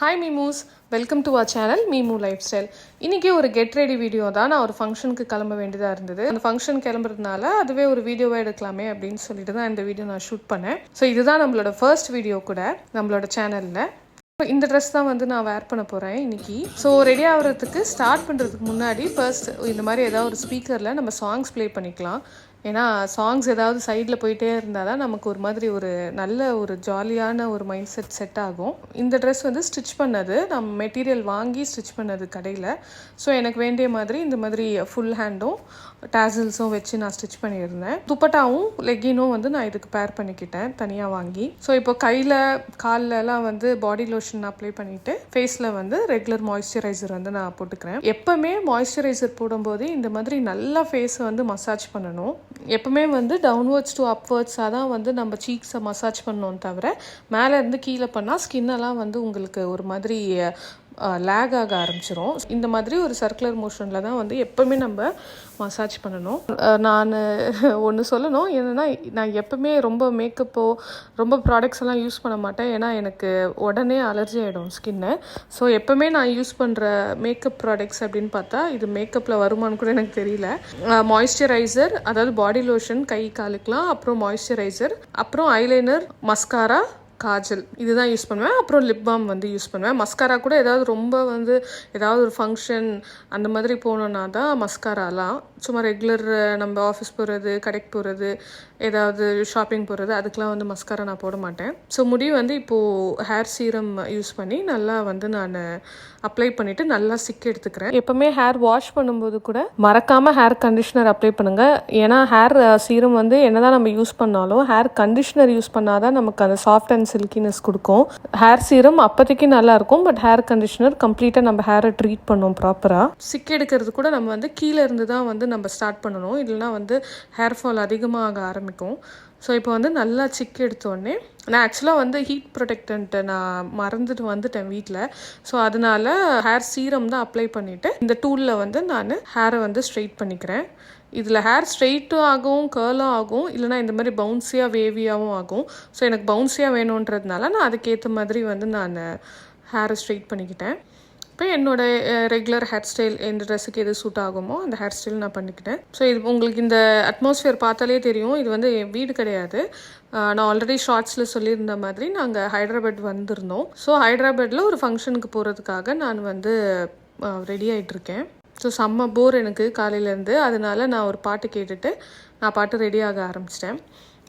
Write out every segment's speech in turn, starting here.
Hi Meemoos, welcome to our channel Meemoo lifestyle. இன்றைக்கி ஒரு get ready video தான். நான் ஒரு ஃபங்க்ஷனுக்கு கிளம்ப வேண்டியதாக இருந்தது. அந்த ஃபங்க்ஷன் கிளம்புறதுனால அதுவே ஒரு வீடியோவாக எடுக்கலாமே அப்படின்னு சொல்லிட்டு தான் இந்த வீடியோ நான் ஷூட் பண்ணேன். ஸோ இதுதான் நம்மளோட ஃபர்ஸ்ட் வீடியோ கூட நம்மளோட சேனலில். இந்த ட்ரெஸ் தான் வந்து நான் வேர் பண்ண போகிறேன் இன்றைக்கி. ஸோ ரெடி ஆகிறதுக்கு ஸ்டார்ட் பண்ணுறதுக்கு முன்னாடி ஃபர்ஸ்ட் இந்த மாதிரி ஏதாவது ஒரு ஸ்பீக்கரில் நம்ம சாங்ஸ் ப்ளே பண்ணிக்கலாம். ஏன்னா சாங்ஸ் ஏதாவது சைடில் போயிட்டே இருந்தால் தான் நமக்கு ஒரு மாதிரி ஒரு நல்ல ஒரு ஜாலியான ஒரு மைண்ட் செட் ஆகும். இந்த ட்ரெஸ் வந்து ஸ்டிச் பண்ணது, நம்ம மெட்டீரியல் வாங்கி ஸ்டிச் பண்ணது கடையில். ஸோ எனக்கு வேண்டிய மாதிரி இந்த மாதிரி ஃபுல் ஹேண்டும் டேசல்ஸும் வச்சு நான் ஸ்டிச் பண்ணியிருந்தேன். துப்பட்டாவும் லெக்கினும் வந்து நான் இதுக்கு பேர் பண்ணிக்கிட்டேன் தனியாக வாங்கி. ஸோ இப்போ கையில் கால்லலாம் வந்து பாடி லோஷன் அப்ளை பண்ணிவிட்டு ஃபேஸில் வந்து ரெகுலர் மாய்ஸ்சரைசர் வந்து நான் போட்டுக்கிறேன். எப்போவுமே மாய்ஸ்சரைசர் போடும்போது இந்த மாதிரி நல்லா ஃபேஸை வந்து மசாஜ் பண்ணணும். எப்பவுமே வந்து டவுன்வர்ட்ஸ் டு அப்வர்ட்ஸாக தான் வந்து நம்ம சீக்ஸை மசாஜ் பண்ணோம் தவிர மேலேருந்து கீழே பண்ணால் ஸ்கின்னெல்லாம் வந்து உங்களுக்கு ஒரு மாதிரி லேக் ஆக ஆரம்பிச்சிரும். இந்த மாதிரி ஒரு சர்க்குலர் மோஷனில் தான் வந்து எப்போவுமே நம்ம மசாஜ் பண்ணணும். நான் ஒன்று சொல்லணும், என்னென்னா நான் எப்போவுமே ரொம்ப மேக்கப்போ ரொம்ப ப்ராடக்ட்ஸ் எல்லாம் யூஸ் பண்ண மாட்டேன். ஏன்னா எனக்கு உடனே அலர்ஜி ஆகிடும் ஸ்கின்னு. ஸோ எப்போவுமே நான் யூஸ் பண்ணுற மேக்கப் ப்ராடக்ட்ஸ் அப்படின்னு பார்த்தா இது மேக்கப்பில் வருமானு கூட எனக்கு தெரியல. மாய்ஸ்சரைசர், அதாவது பாடி லோஷன் கை காலுக்கெலாம், அப்புறம் மாய்ஸ்சரைசர், அப்புறம் ஐலைனர், மஸ்காரா, காஜல், இதுதான் யூஸ் பண்ணுவேன். அப்புறம் லிப் பாம் வந்து யூஸ் பண்ணுவேன். மஸ்காரா கூட ஏதாவது ரொம்ப வந்து ஏதாவது ஒரு ஃபங்க்ஷன் அந்த மாதிரி போனோன்னா தான் மஸ்காராலாம். சும்மா ரெகுலர் நம்ம ஆஃபீஸ் போகிறது, கடைக்கு போகிறது, ஏதாவது ஷாப்பிங் போகிறது, அதுக்கெலாம் வந்து மஸ்காரா நான் போட மாட்டேன். ஸோ முடி வந்து இப்போது ஹேர் சீரம் யூஸ் பண்ணி நல்லா வந்து நான் அப்ளை பண்ணிவிட்டு நல்லா சிக்கு எடுத்துக்கிறேன். எப்போவுமே ஹேர் வாஷ் பண்ணும்போது கூட மறக்காமல் ஹேர் கண்டிஷ்னர் அப்ளை பண்ணுங்கள். ஏன்னா ஹேர் சீரம் வந்து என்னதான் நம்ம யூஸ் பண்ணாலும் ஹேர் கண்டிஷ்னர் யூஸ் பண்ணாதான் நமக்கு அந்த சாஃப்ட் அண்ட் சில்கினஸ் கொடுக்கும். ஹேர் சீரம் அப்போதைக்கு நல்லா இருக்கும், பட் ஹேர் கண்டிஷ்னர் கம்ப்ளீட்டாக நம்ம ஹேரை ட்ரீட் பண்ணோம் ப்ராப்பராக. சிக்கு எடுக்கிறது கூட நம்ம வந்து கீழே இருந்து தான் வந்து நம்ம ஸ்டார்ட் பண்ணணும், இல்லைனா வந்து ஹேர் ஃபால் அதிகமாக ஆரம்பிக்கும். ஸோ இப்போ வந்து நல்லா சிக்கு எடுத்தோடனே நான் ஆக்சுவலாக வந்து ஹீட் ப்ரொடெக்டன்ட்டு நான் மறந்துட்டு வந்துட்டேன் வீட்டில். ஸோ அதனால ஹேர் சீரம் தான் அப்ளை பண்ணிவிட்டு இந்த டூலில் வந்து நான் ஹேரை வந்து ஸ்ட்ரெயிட் பண்ணிக்கிறேன். இதில் ஹேர் ஸ்ட்ரெயிட்டும் ஆகும், கேர்லும் ஆகும், இல்லைனா இந்த மாதிரி பவுன்ஸியாக வேவியாகவும் ஆகும். ஸோ எனக்கு பவுன்ஸியாக வேணுன்றதுனால நான் அதுக்கேற்ற மாதிரி வந்து நான் ஹேரை ஸ்ட்ரெயிட் பண்ணிக்கிட்டேன். இப்போ என்னோடய ரெகுலர் ஹேர் ஸ்டைல் எந்த ட்ரெஸ்ஸுக்கு எது சூட் ஆகுமோ அந்த ஹேர் ஸ்டைல் நான் பண்ணிக்கிட்டேன். ஸோ இது உங்களுக்கு இந்த அட்மாஸ்ஃபியர் பார்த்தாலே தெரியும், இது வந்து என் வீடு கிடையாது. நான் ஆல்ரெடி ஷார்ட்ஸில் சொல்லியிருந்த மாதிரி நாங்கள் ஹைதராபாத் வந்திருந்தோம். ஸோ ஹைதராபாத்தில் ஒரு ஃபங்க்ஷனுக்கு போகிறதுக்காக நான் வந்து ரெடி ஆகிட்டுருக்கேன். ஸோ செம்ம போர் எனக்கு காலையிலேருந்து. அதனால நான் ஒரு பாட்டு கேட்டுட்டு நான் பாட்டு ரெடியாக ஆரம்பிச்சிட்டேன்.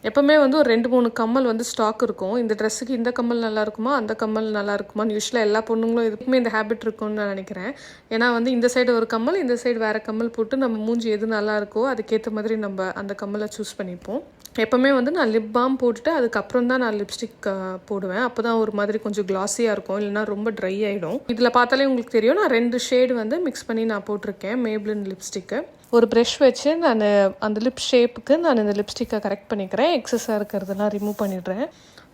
எப்போவுமே வந்து ஒரு 2-3 கம்மல் வந்து ஸ்டாக் இருக்கும். இந்த ட்ரெஸ்ஸுக்கு இந்த கம்மல் நல்லா இருக்குமா, அந்த கம்மல் நல்லா இருக்குமான்னு யூஸ்வலாக எல்லா பொண்ணுங்களும் இதுக்குமே இந்த ஹேபிட் இருக்கும்னு நான் நினைக்கிறேன். ஏன்னா வந்து இந்த சைடு ஒரு கம்மல், இந்த சைடு வேறு கம்மல் போட்டு நம்ம மூஞ்சி எது நல்லா இருக்கோ அதுக்கேற்ற மாதிரி நம்ம அந்த கம்மலை சூஸ் பண்ணிப்போம். எப்போவுமே வந்து நான் லிப் பாம் போட்டுட்டு அதுக்கப்புறம் தான் நான் லிப்ஸ்டிக் போடுவேன். அப்போ தான் ஒரு மாதிரி கொஞ்சம் கிளாஸியாக இருக்கும், இல்லைனா ரொம்ப ட்ரை ஆகிடும். இதில் பார்த்தாலே உங்களுக்கு தெரியும், நான் 2 ஷேடு வந்து மிக்ஸ் பண்ணி நான் போட்டிருக்கேன் மேப்ளின் லிப்ஸ்டிக்கு. ஒரு ப்ரெஷ் வச்சு நான் அந்த லிப் ஷேப்புக்கு நான் இந்த லிப்ஸ்டிக்கை கரெக்ட் பண்ணிக்கிறேன். எக்ஸஸாக இருக்கிறதெல்லாம் ரிமூவ் பண்ணிடுறேன்.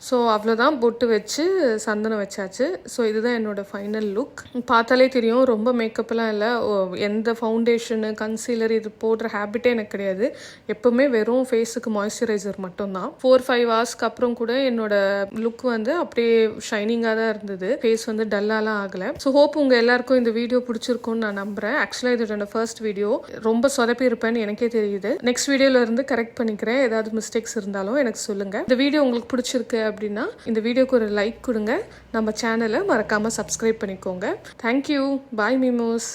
ஸோ அவ்வளோதான், பொட்டு வச்சு சந்தனம் வச்சாச்சு. ஸோ இதுதான் என்னோடய ஃபைனல் லுக். பார்த்தாலே தெரியும், ரொம்ப மேக்கப்லாம் இல்லை. எந்த ஃபவுண்டேஷனு, கன்சீலர் இது போடுற ஹேபிட்டே எனக்கு கிடையாது. எப்போவுமே வெறும் ஃபேஸுக்கு மாய்ஸ்சரைசர் மட்டும்தான். 4-5 ஹவர்ஸ்க்கு அப்புறம் கூட என்னோடய லுக் வந்து அப்படியே ஷைனிங்காக தான் இருந்தது. ஃபேஸ் வந்து டல்லாலாம் ஆகலை. ஸோ ஹோப் உங்கள் எல்லாருக்கும் இந்த வீடியோ பிடிச்சிருக்கும்னு நான் நம்புகிறேன். ஆக்சுவலாக இது என்னோட ஃபர்ஸ்ட் வீடியோ, ரொம்ப சொதப்பி இருப்பேன்னு எனக்கே தெரியுது. நெக்ஸ்ட் வீடியோவில் இருந்து கரெக்ட் பண்ணிக்கிறேன். ஏதாவது மிஸ்டேக்ஸ் இருந்தாலும் எனக்கு சொல்லுங்கள். இந்த வீடியோ உங்களுக்கு பிடிச்சிருக்கு அப்படின்னா இந்த வீடியோக்கு ஒரு லைக் கொடுங்க. நம்ம சேனலை மறக்காமல் சப்ஸ்கிரைப் பண்ணிக்கோங்க. தேங்க்யூ. பாய் மீமோஸ்.